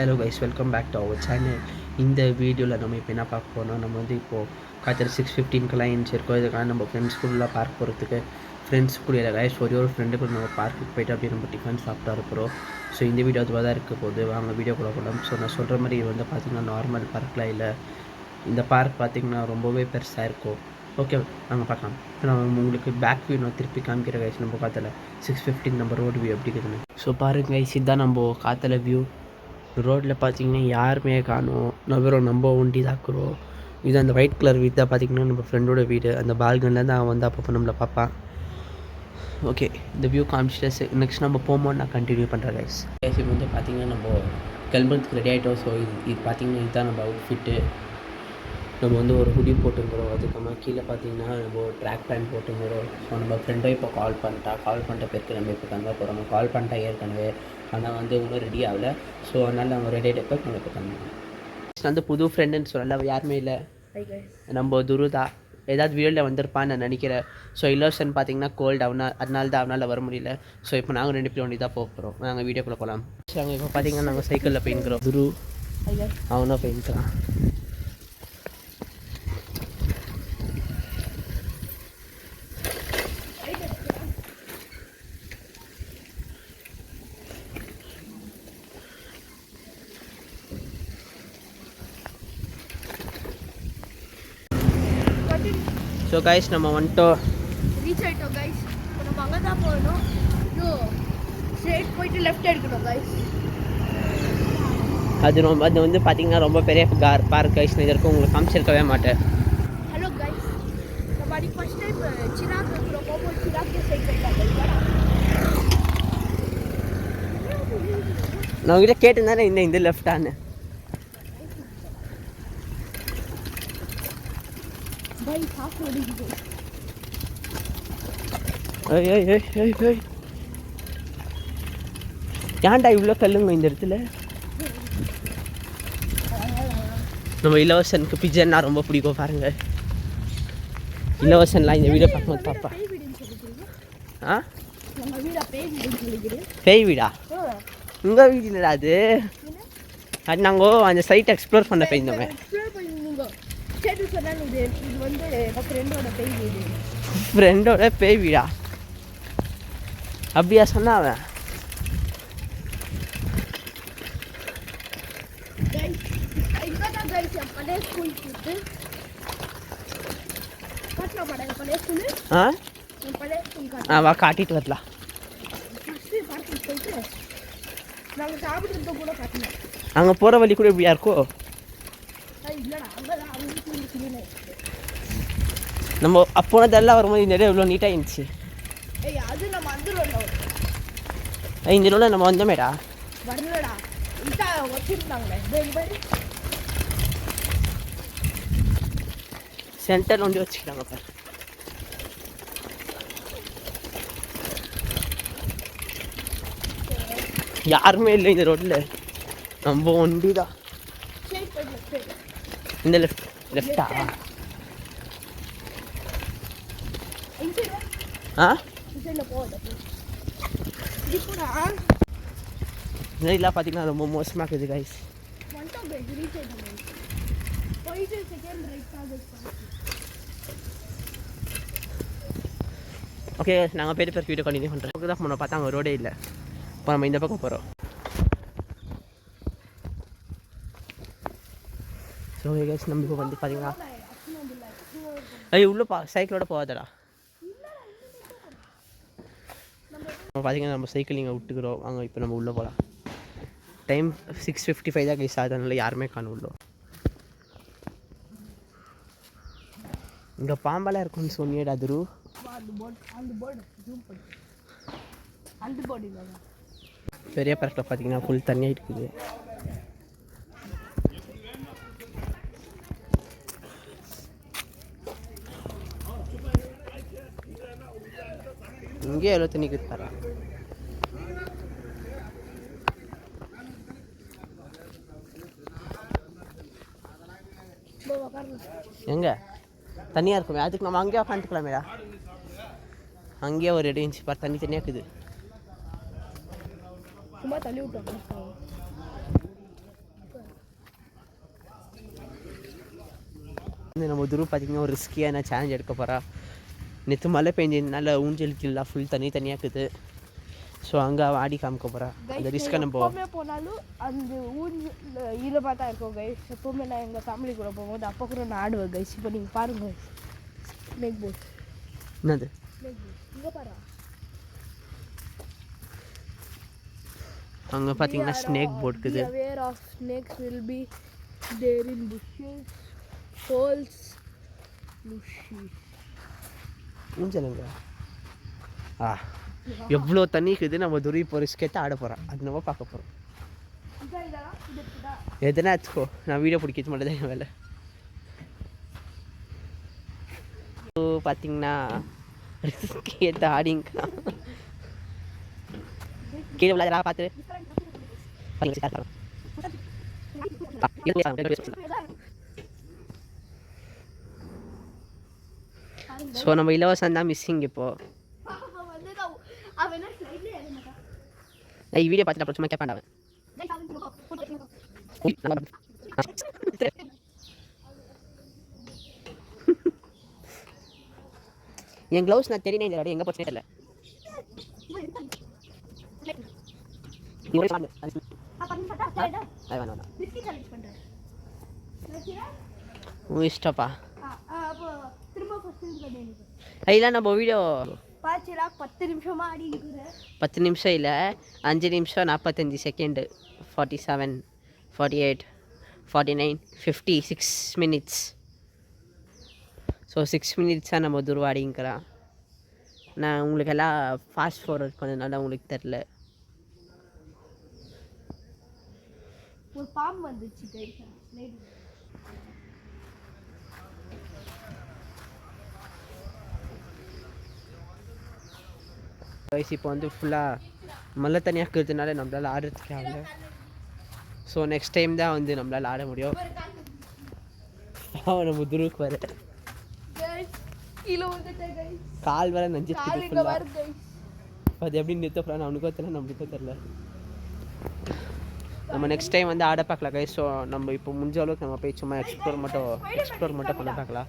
Hello guys, welcome back to our channel. இந்த வீடியோவில் நம்ம இப்போ என்ன பார்க்க போனோம், நம்ம வந்து இப்போது காய்ச்சல் 6:15 இருக்கோம். இதுக்காக நம்ம ஃப்ரெண்ட்ஸ் ஸ்கூலில் பார்க் போகிறதுக்கு ஃப்ரெண்ட்ஸ் கூட இல்லை கைஸ், ஒரு ஃப்ரெண்டு கூட நம்ம பார்க்குக்கு போய்ட்டு அப்படியே நம்ம டிஃபன் சாப்பிட்டா இருக்கிறோம். ஸோ இந்த வீடியோ அதுவாக தான் இருக்க போது, வாங்க வீடியோ கூட போகலாம். ஸோ நான் சொல்கிற மாதிரி இது வந்து பார்த்திங்கன்னா நார்மல் பார்க்லாம் இல்லை. இந்த பார்க் பார்த்திங்கன்னா ரொம்பவே பெருசாக இருக்கும். ஓகே, நாங்கள் பார்க்கலாம். நான் உங்களுக்கு பேக் வியூ நான் திருப்பி காமிக்கிற கைஸ். நம்ம காற்றுல 6:15 நம்ம ரோடு வியூ எப்படி இருக்குதுன்னு. ஸோ பாருங்க கைஸ், இதுதான் நம்ம காற்றுல வியூ. ரோட்டில் பார்த்தீங்கன்னா யாருமே காணும், நம்ம ஒண்டி தாக்குறோம். இது அந்த ஒயிட் கலர் வீடு தான் பார்த்திங்கன்னா நம்ம ஃப்ரெண்டோட வீடு. அந்த பால்கனில் தான் அவன் வந்து அப்பப்போ நம்மளை பார்ப்பான். ஓகே, இந்த வியூ காமிச்சிட்டு நெக்ஸ்ட் நம்ம போகும்போது நான் கண்டினியூ பண்ணுறேன் கைஸ். இப்போ வந்து பார்த்திங்கன்னா நம்ம கிளம்புறதுக்கு ரெடி ஆகிட்டோம். ஸோ இது பார்த்திங்கன்னா இதுதான் நம்ம அவுட்ஃபிட்டு. நம்ம வந்து ஒரு ஹுடி போட்டுங்கிறோம். அதுக்கப்புறமா கீழே பார்த்திங்கன்னா நம்ம ட்ராக் பேண்ட் போட்டுங்கிறோம். ஸோ நம்ம ஃப்ரெண்டை இப்போ கால் பண்ணிட்ட பிறகு நம்ம இப்போ தங்க போகிறோம். கால் பண்ணிட்டா ஏற்கனவே, ஆனால் வந்து இன்னும் ரெடி ஆகலை. ஸோ அதனால் நம்ம ரெடி ஆகிட்டப்போ நம்ம இப்போ தங்குவோம். வந்து புது ஃப்ரெண்டுன்னு சொல்லல, யாருமே இல்லை. நம்ம துருதா ஏதாவது வீடியோவில் வந்திருப்பான்னு நான் நினைக்கிறேன். ஸோ இல்லோசன் பார்த்தீங்கன்னா கோல்டு அதனால வர முடியல. ஸோ இப்போ நாங்கள் 2 பேரும் ஒண்டி தான் போக போகிறோம். நாங்கள் வீடியோக்குள்ளே போகலாம். ஸோ நாங்கள் இப்போ பார்த்தீங்கன்னா நாங்கள் சைக்கிளில் போயின்னுக்கிறோம். துரு அவனும் போயின்னுக்கிறான். ஸோ கைஸ், நம்ம வந்துட்டோம், ரீச் ஆகிட்டோம் கைஸ். இப்போ நம்ம அங்கே தான் போகணும். ஸ்ட்ரெயிட் போயிட்டு லெஃப்ட் எடுக்கணும் கைஸ். அது வந்து பார்த்தீங்கன்னா ரொம்ப பெரிய பார்க் கைஸ். நான் இதற்கு உங்களுக்கு காமிச்சிருக்கவே மாட்டேன். ஹலோ கைஸ், நம்ம அன்றைக்கி ஃபஸ்ட் டைம் சிராக் போகும்போது சிராக்கே ஸ்ட்ரெயிட் போயிட்டாங்க. நான் உங்ககிட்ட கேட்டிருந்தேன் இந்த லெஃப்டானு. ஏன்டா இவ்வளோ கல்லுங்க இந்த இடத்துல? நம்ம இலவசனுக்கு பிஜன்னா ரொம்ப பிடிக்கும் பாருங்க. இலவசன்லாம் இந்த வீடியோ பார்க்கும்போது பாப்பா. ஆ, பேய் வீடா? உங்கள் வீடு இல்லைடா அது. அது நாங்கள் அந்த சைட் எக்ஸ்ப்ளோர் பண்ண போயிருந்தோமே. ஃப்ரெண்டோட பேய் வீடா? அப்படியா சொன்னா அவன்? வா காட்டிட்டு வரலாம். அங்கே போகிற வழி கூட இப்படியா இருக்கோ? நம்ம அப்போனதெல்லாம் வரும்போது நிறைய இவ்வளோ நீட்டாக இருந்துச்சு. இந்த ரோல நம்ம வந்தோமேடா. சென்டர் ஒண்டி வச்சுக்கிறாங்க பாரு. யாருமே இல்லை இந்த ரோட்டில், நம்ம ஒண்டி தான். இந்த லெஃப்டா? இதெல்லாம் பார்த்தீங்கன்னா ரொம்ப மோசமாக இருக்குது கைஸ். ஓகே, நாங்கள் போய்ட்டு வீடியோ கண்டினியூ பண்ணுறோம். பக்கம் தான் போனோம், பார்த்தா அங்கே ரோடே இல்லை. இப்போ நம்ம இந்த பக்கம் போகிறோம். ஸோ கைஸ், நம்ம இப்போ வந்து பார்த்தீங்கன்னா உள்ளே சைக்கிளோட போகாதடா. பார்த்தீங்கன்னா நம்ம சைக்கிள் இங்கே விட்டுக்கிறோம். அங்கே இப்போ நம்ம உள்ளே போகலாம். டைம் 6:55 தான் கைஸ். அதனால யாருமே காணும் உள்ள. இங்கே பாம்பெல்லாம் இருக்குன்னு சொன்னியடா துரு. பெரிய பரட்டில் பார்த்தீங்கன்னா ஃபுல் தண்ணியாக இருக்குது. இங்கே எவ்வளோ தண்ணி குத்தாரா? எங்கே தண்ணியாக இருக்குமே, அதுக்கு நம்ம அங்கேயே உட்காந்துக்கலாமேடா. அங்கேயே ஒரு இடம் இருந்துச்சு பாரு, தண்ணி தண்ணியாக இருக்குது. சும்மா தள்ளி விட்டோம். நம்ம துரு பார்த்திங்கன்னா ஒரு ரிஸ்கியான சேலஞ்ச் எடுக்க போகிறா. நேற்று மழை பெஞ்சதுனால ஊஞ்சல் கீழெலாம் ஃபுல் தனியாக இருக்குது. ஸோ அங்கே ஆடி காமிக்க போகிறா. அந்த ரிஸ்க்கை நம்ம எப்போவுமே போனாலும் அந்த ஊஞ்சல் ஈரமாக தான் இருக்கும் கைஸ். எப்போவுமே நான் எங்கள் ஃபேமிலி கூட போகும்போது அப்போ கூட நான் ஆடுவேன் கைஸ். இப்போ நீங்கள் பாருங்கள் ஸ்னேக் போர்ட். என்னது ஸ்னேக் போர்ட் இங்கே பாரு. அங்கே பார்த்தீங்கன்னா ஸ்னேக் போர்ட் இருக்குது. Aware of snakes will be there in bushes, holes, bushes. ஊஞ்சலுங்க எவ்வளோ தண்ணி இருக்குது. நம்ம துரி இப்போ ரிஸ்கேற்று ஆட போகிறோம். அது நம்ம பார்க்க போகிறோம். எதுனா எடுத்துக்கோ, நான் வீடியோ பிடிக்கிறது மட்டும் தான் என் வேலை. பார்த்தீங்கன்னா ரிஸ்கேற்று ஆடிங்க கீழே விளையாடலாம் பார்த்து. ஸோ நம்ம இலவசம் தான் மிஸ்ஸிங் இப்போது. வீடியோ பார்த்துட்டு அப்புறம் சும்மா கேட்பாண்டாவன். என் க்ளவுஸ் நான் தெரியும் இந்த எங்கே போச்சுனே தெரியல. இஷ்டப்பா இதெல்லாம் நம்ம வீடியோ 10 நிமிஷம் இல்லை 5 நிமிஷம் 45 செகண்டு 47 48 49 56 மினிட்ஸ். ஸோ 6 மினிட்ஸாக நம்ம துருவாடிங்கிறான். நான் உங்களுக்கு எல்லாம் ஃபாஸ்ட் ஃபார்வர்ட் பண்ணதுனால உங்களுக்கு தெரில. ஒரு பாம்பு வந்துச்சு கைஸ். இப்போ வந்து ஃபுல்லாக மழை தனியாக இருக்கிறதுனால நம்மளால் ஆடுறதுக்கு ஆகல. ஸோ நெக்ஸ்ட் டைம் தான் வந்து நம்மளால் ஆட முடியும். நம்ம துருக்கு வர கால் வர நஞ்சிட்டு ஃபுல்லாக. அது எப்படி நிறுத்த போகிறான்னு அவனுக்கும் தெரியல, நம்மளுக்கும் தெரில. நம்ம நெக்ஸ்ட் டைம் வந்து ஆட பார்க்கலாம் கைஸ். ஸோ நம்ம இப்போ முடிஞ்ச அளவுக்கு நம்ம போய் சும்மா எக்ஸ்ப்ளோர் மட்டும் பண்ண பார்க்கலாம்.